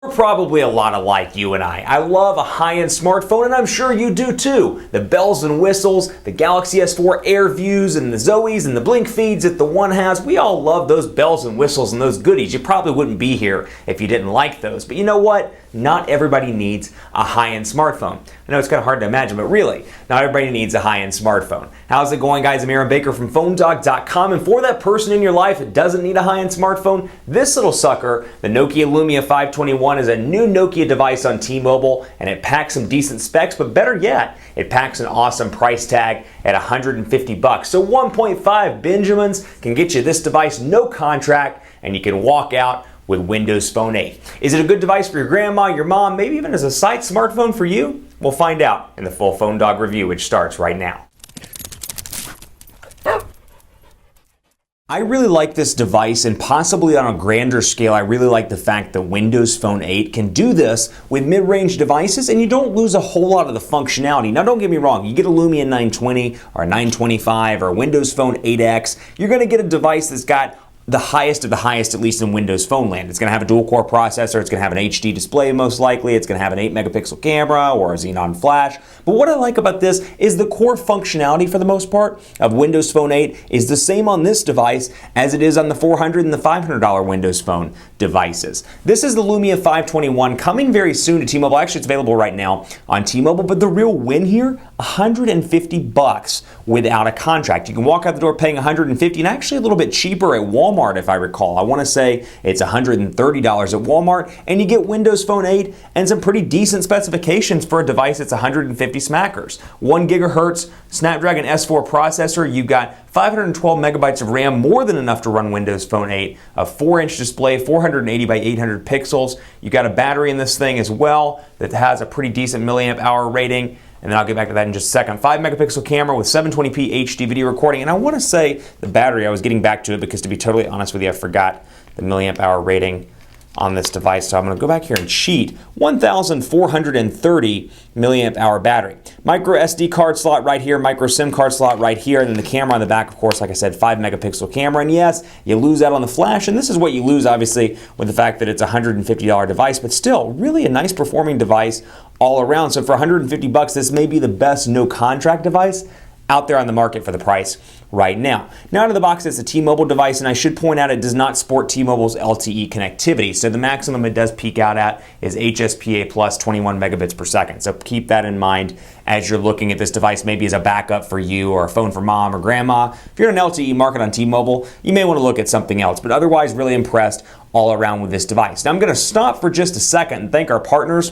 Probably a lot alike, you and I. I love a high-end smartphone, and I'm sure you do too. The bells and whistles, the Galaxy S4 Air Views, and the Zoes and the blink feeds that the One has. We all love those bells and whistles and those goodies. You probably wouldn't be here if you didn't like those. But you know what? Not everybody needs a high-end smartphone. I know it's kind of hard to imagine, but really, not everybody needs a high-end smartphone. How's it going, guys? I'm Aaron Baker from PhoneDog.com, and for that person in your life that doesn't need a high-end smartphone, this little sucker, the Nokia Lumia 521, is a new Nokia device on T-Mobile, and it packs some decent specs, but better yet, it packs an awesome price tag at $150. So 1.5 Benjamins can get you this device, no contract, and you can walk out with Windows Phone 8. Is it a good device for your grandma, your mom, maybe even as a side smartphone for you? We'll find out in the full Phone Dog review, which starts right now. I really like this device, and possibly on a grander scale, I really like the fact that Windows Phone 8 can do this with mid-range devices, and you don't lose a whole lot of the functionality. Now, don't get me wrong, you get a Lumia 920 or a 925 or a Windows Phone 8X, you're going to get a device that's got the highest of the highest, at least in Windows Phone land. It's going to have a dual-core processor, it's going to have an HD display most likely, it's going to have an 8-megapixel camera or a Xenon flash. But what I like about this is the core functionality, for the most part, of Windows Phone 8 is the same on this device as it is on the $400 and the $500 Windows Phone devices. This is the Lumia 521 coming very soon to T-Mobile. Actually, it's available right now on T-Mobile, but the real win here, $150 without a contract. You can walk out the door paying $150 and actually a little bit cheaper at Walmart, if I recall. I want to say it's $130 at Walmart, and you get Windows Phone 8 and some pretty decent specifications for a device that's 150 smackers. 1 gigahertz Snapdragon S4 processor. You've got 512 megabytes of RAM, more than enough to run Windows Phone 8. A 4-inch display, 480 by 800 pixels. You've got a battery in this thing as well that has a pretty decent milliamp hour rating. And then I'll get back to that in just a second. 5-megapixel camera with 720p HD video recording. And I want to say the battery, I was getting back to it because, to be totally honest with you, I forgot the milliamp hour rating on this device. So I'm going to go back here and cheat. 1,430 milliamp hour battery. Micro SD card slot right here, micro SIM card slot right here, and then the camera on the back, of course, like I said, 5-megapixel camera. And yes, you lose out on the flash, and this is what you lose, obviously, with the fact that it's a $150 device, but still, really a nice performing device all around. So for $150, this may be the best no contract device out there on the market for the price right now. Now, out of the box, it's a T-Mobile device, and I should point out it does not sport T-Mobile's LTE connectivity. So the maximum it does peak out at is HSPA plus 21 megabits per second. So keep that in mind as you're looking at this device, maybe as a backup for you or a phone for mom or grandma. If you're in an LTE market on T-Mobile, you may want to look at something else, but otherwise really impressed all around with this device. Now, I'm going to stop for just a second and thank our partners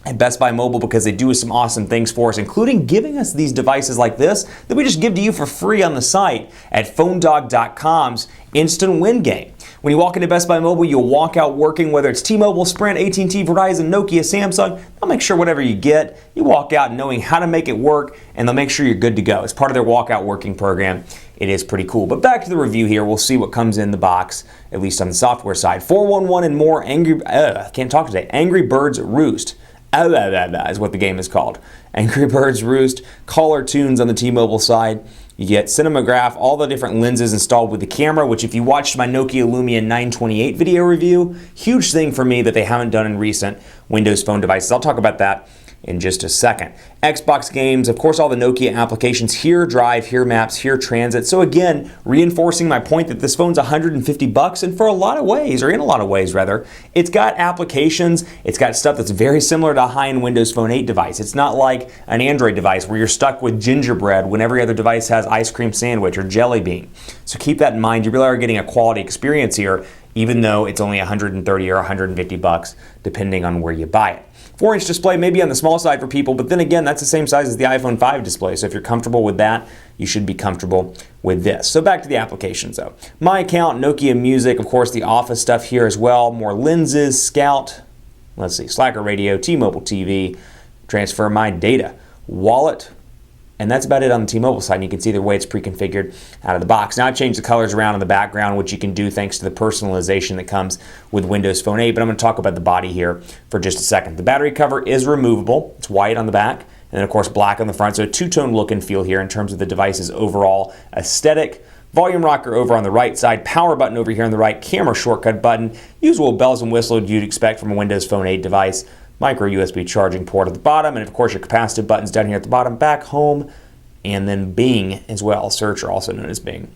at Best Buy Mobile because they do some awesome things for us, including giving us these devices like this that we just give to you for free on the site at PhoneDog.com's Instant Win Game. When you walk into Best Buy Mobile, you'll walk out working, whether it's T-Mobile, Sprint, AT&T, Verizon, Nokia, Samsung. They'll make sure whatever you get, you walk out knowing how to make it work, and they'll make sure you're good to go. It's part of their walkout working program. It is pretty cool. But back to the review here. We'll see what comes in the box, at least on the software side. 411 and more Angry Birds Roost. Is what the game is called. Angry Birds Roost, caller tunes on the T-Mobile side. You get Cinematograph, all the different lenses installed with the camera, which if you watched my Nokia Lumia 928 video review, huge thing for me that they haven't done in recent Windows Phone devices. I'll talk about that in just a second. Xbox games, of course, all the Nokia applications here, Drive, here Maps, here Transit. So again, reinforcing my point that this phone's $150, and for a lot of ways, or in a lot of ways rather, it's got applications, it's got stuff that's very similar to a high-end Windows Phone 8 device. It's not like an Android device where you're stuck with gingerbread when every other device has ice cream sandwich or jelly bean. So keep that in mind. You really are getting a quality experience here, even though it's only $130 or $150, depending on where you buy it. 4-inch display may be on the small side for people, but then again, that's the same size as the iPhone 5 display. So if you're comfortable with that, you should be comfortable with this. So back to the applications though. My Account, Nokia Music, of course the Office stuff here as well. More lenses, Scout, let's see, Slacker Radio, T-Mobile TV, Transfer My Data, Wallet, and that's about it on the T-Mobile side. And you can see the way it's pre-configured out of the box. Now I've changed the colors around in the background, which you can do thanks to the personalization that comes with Windows Phone 8, but I'm going to talk about the body here for just a second. The battery cover is removable. It's white on the back, and then of course black on the front, so a two-tone look and feel here in terms of the device's overall aesthetic. volume rocker over on the right side, power button over here on the right, camera shortcut button, usual bells and whistles you'd expect from a Windows Phone 8 device, micro USB charging port at the bottom, and of course your capacitive buttons down here at the bottom, back, home, and then Bing as well, search, or also known as Bing,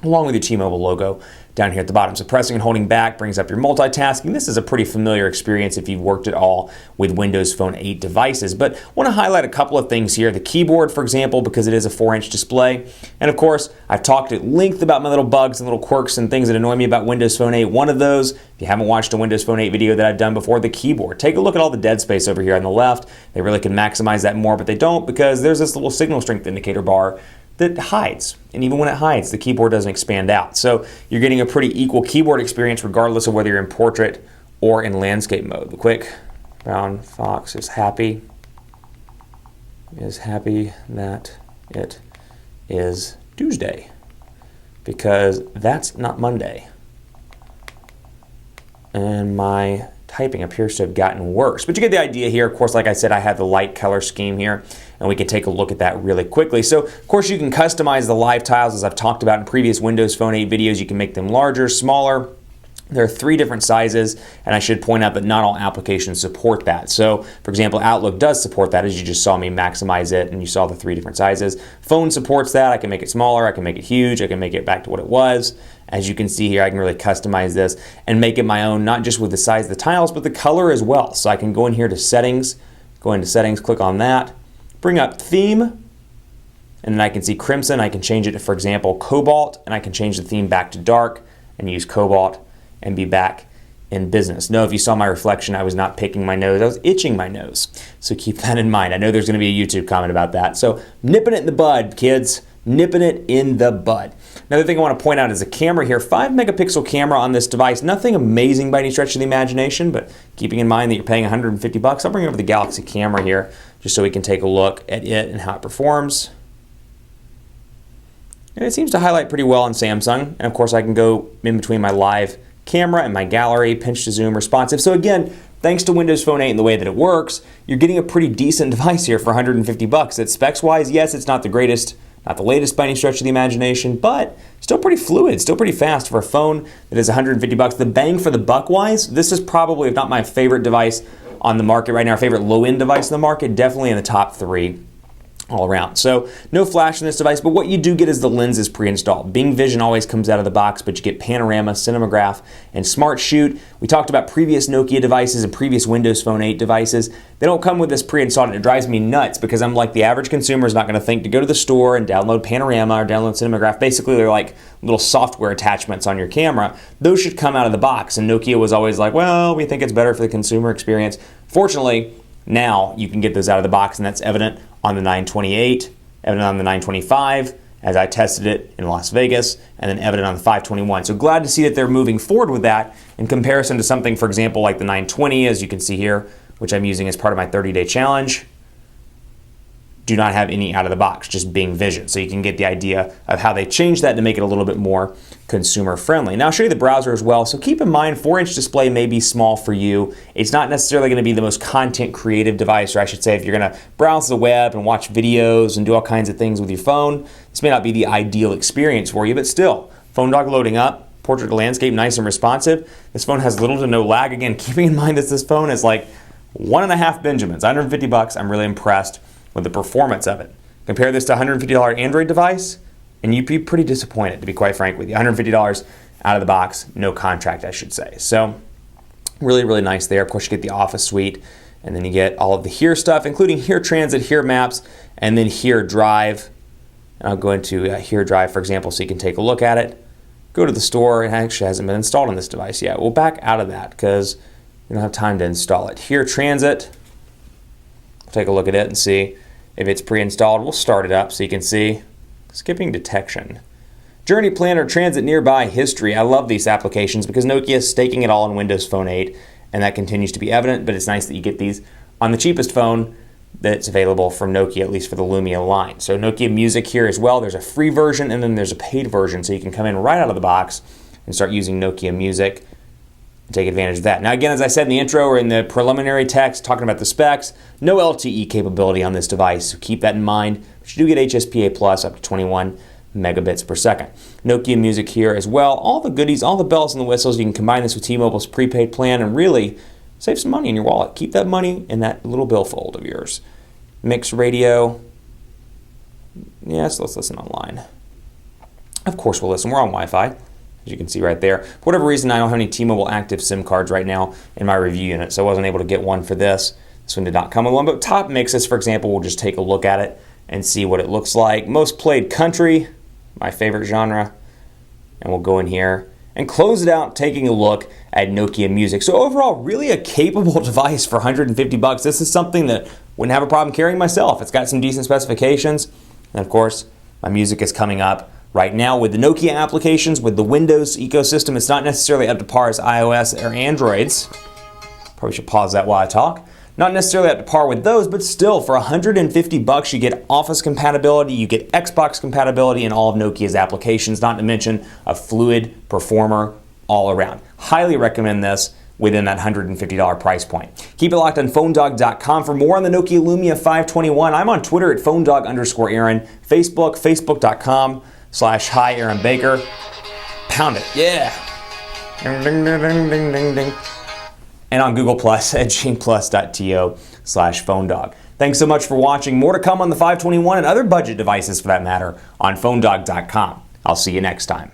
along with your T-Mobile logo down here at the bottom. So pressing and holding back brings up your multitasking. This is a pretty familiar experience if you've worked at all with Windows Phone 8 devices. But I want to highlight a couple of things here. The keyboard, for example, because it is a 4-inch display. And of course, I've talked at length about my little bugs and little quirks and things that annoy me about Windows Phone 8. One of those, if you haven't watched a Windows Phone 8 video that I've done before, the keyboard. Take a look at all the dead space over here on the left. They really can maximize that more, but they don't, because there's this little signal strength indicator bar that hides, and even when it hides, the keyboard doesn't expand out. So you're getting a pretty equal keyboard experience regardless of whether you're in portrait or in landscape mode. The quick brown fox is happy that it is Tuesday, because that's not Monday. And my typing appears to have gotten worse. But you get the idea here. Of course, like I said, I have the light color scheme here, and we can take a look at that really quickly. So, of course, you can customize the live tiles, as I've talked about in previous Windows Phone 8 videos. You can make them larger, smaller. There are 3 different sizes, and I should point out that not all applications support that. So, for example, Outlook does support that, as you just saw me maximize it, and you saw the 3 different sizes. Phone supports that. I can make it smaller, I can make it huge, I can make it back to what it was. As you can see here, I can really customize this and make it my own, not just with the size of the tiles, but the color as well. So I can go in here to settings, click on that, bring up theme, and then I can see crimson. I can change it to, for example, cobalt, and I can change the theme back to dark and use cobalt and be back in business. No, if you saw my reflection, I was not picking my nose, I was itching my nose. So keep that in mind. I know there's gonna be a YouTube comment about that. So nipping it in the bud, kids. Nipping it in the bud. Another thing I want to point out is the camera here. 5 megapixel camera on this device. Nothing amazing by any stretch of the imagination, but keeping in mind that you're paying 150 bucks, I'll bring over the Galaxy camera here just so we can take a look at it and how it performs. And it seems to highlight pretty well on Samsung. And of course, I can go in between my live camera and my gallery, pinch to zoom, responsive. So again, thanks to Windows Phone 8 and the way that it works, you're getting a pretty decent device here for 150 bucks. It's specs-wise, yes, it's not the greatest, not the latest by any stretch of the imagination, but still pretty fluid, still pretty fast for a phone that is 150 bucks. The bang for the buck wise, this is probably, if not my favorite device on the market right now, our favorite low-end device in the market, definitely in the top 3 all around. So no flash in this device, but what you do get is the lenses pre-installed. Bing Vision always comes out of the box, but you get panorama, cinematograph, and smart shoot. We talked about previous Nokia devices and previous Windows Phone 8 devices. They don't come with this pre-installed, and it drives me nuts because I'm like, the average consumer is not going to think to go to the store and download panorama or download cinematograph. Basically, they're like little software attachments on your camera. Those should come out of the box, and Nokia was always like, well, we think it's better for the consumer experience. Fortunately, now you can get those out of the box, and that's evident on the 928, evident on the 925, as I tested it in Las Vegas, and then evident on the 521. So glad to see that they're moving forward with that in comparison to something, for example, like the 920, as you can see here, which I'm using as part of my 30-day challenge. Do not have any out of the box, just Bing Vision. So you can get the idea of how they changed that to make it a little bit more consumer friendly. Now I'll show you the browser as well. So keep in mind, 4-inch display may be small for you. It's not necessarily going to be the most content creative device, or I should say, if you're going to browse the web and watch videos and do all kinds of things with your phone, this may not be the ideal experience for you, but still, phone dock loading up, portrait to landscape, nice and responsive. This phone has little to no lag. Again, keeping in mind that this phone is like 1.5 Benjamins, 150 bucks. I'm really impressed with the performance of it. Compare this to a $150 Android device, and you'd be pretty disappointed, to be quite frank with you. $150 out of the box, no contract, I should say. So really, really nice there. Of course, you get the Office suite, and then you get all of the Here stuff, including Here Transit, Here Maps, and then Here Drive. And I'll go into Here Drive, for example, so you can take a look at it. Go to the store. It actually hasn't been installed on this device yet. We'll back out of that because we don't have time to install it. Here Transit, take a look at it and see if it's pre-installed. We'll start it up so you can see. Skipping detection. Journey Planner, Transit Nearby, History. I love these applications because Nokia is staking it all in Windows Phone 8, and that continues to be evident, but it's nice that you get these on the cheapest phone that's available from Nokia, at least for the Lumia line. So Nokia Music here as well. There's a free version, and then there's a paid version, so you can come in right out of the box and start using Nokia Music. Take advantage of that. Now again, as I said in the intro or in the preliminary text talking about the specs, no LTE capability on this device, so keep that in mind. But you do get HSPA Plus up to 21 megabits per second. Nokia Music here as well. All the goodies, all the bells and the whistles. You can combine this with T-Mobile's prepaid plan and really save some money in your wallet. Keep that money in that little billfold of yours. Mix radio. Yes, let's listen online. Of course we'll listen. We're on Wi-Fi, as you can see right there. For whatever reason, I don't have any T-Mobile active SIM cards right now in my review unit, so I wasn't able to get one for this. This one did not come with one, but top mixes, for example, we'll just take a look at it and see what it looks like. Most played country, my favorite genre, and we'll go in here and close it out taking a look at Nokia Music. So overall, really a capable device for 150 bucks. This is something that wouldn't have a problem carrying myself. It's got some decent specifications, and of course, my music is coming up right now with the Nokia applications, with the Windows ecosystem. It's not necessarily up to par as iOS or Androids. Probably should pause that while I talk. Not necessarily up to par with those, but still, for 150 bucks, you get Office compatibility, you get Xbox compatibility, and all of Nokia's applications, not to mention a fluid performer all around. Highly recommend this within that $150 price point. Keep it locked on PhoneDog.com for more on the Nokia Lumia 521. I'm on Twitter at PhoneDog_Aaron, Facebook, Facebook.com/Hi Aaron Baker. Pound it, yeah. Ding, ding, ding, ding, ding, ding, ding. And on Google Plus at GenePlus.to/PhoneDog. Thanks so much for watching. More to come on the 521 and other budget devices for that matter on PhoneDog.com. I'll see you next time.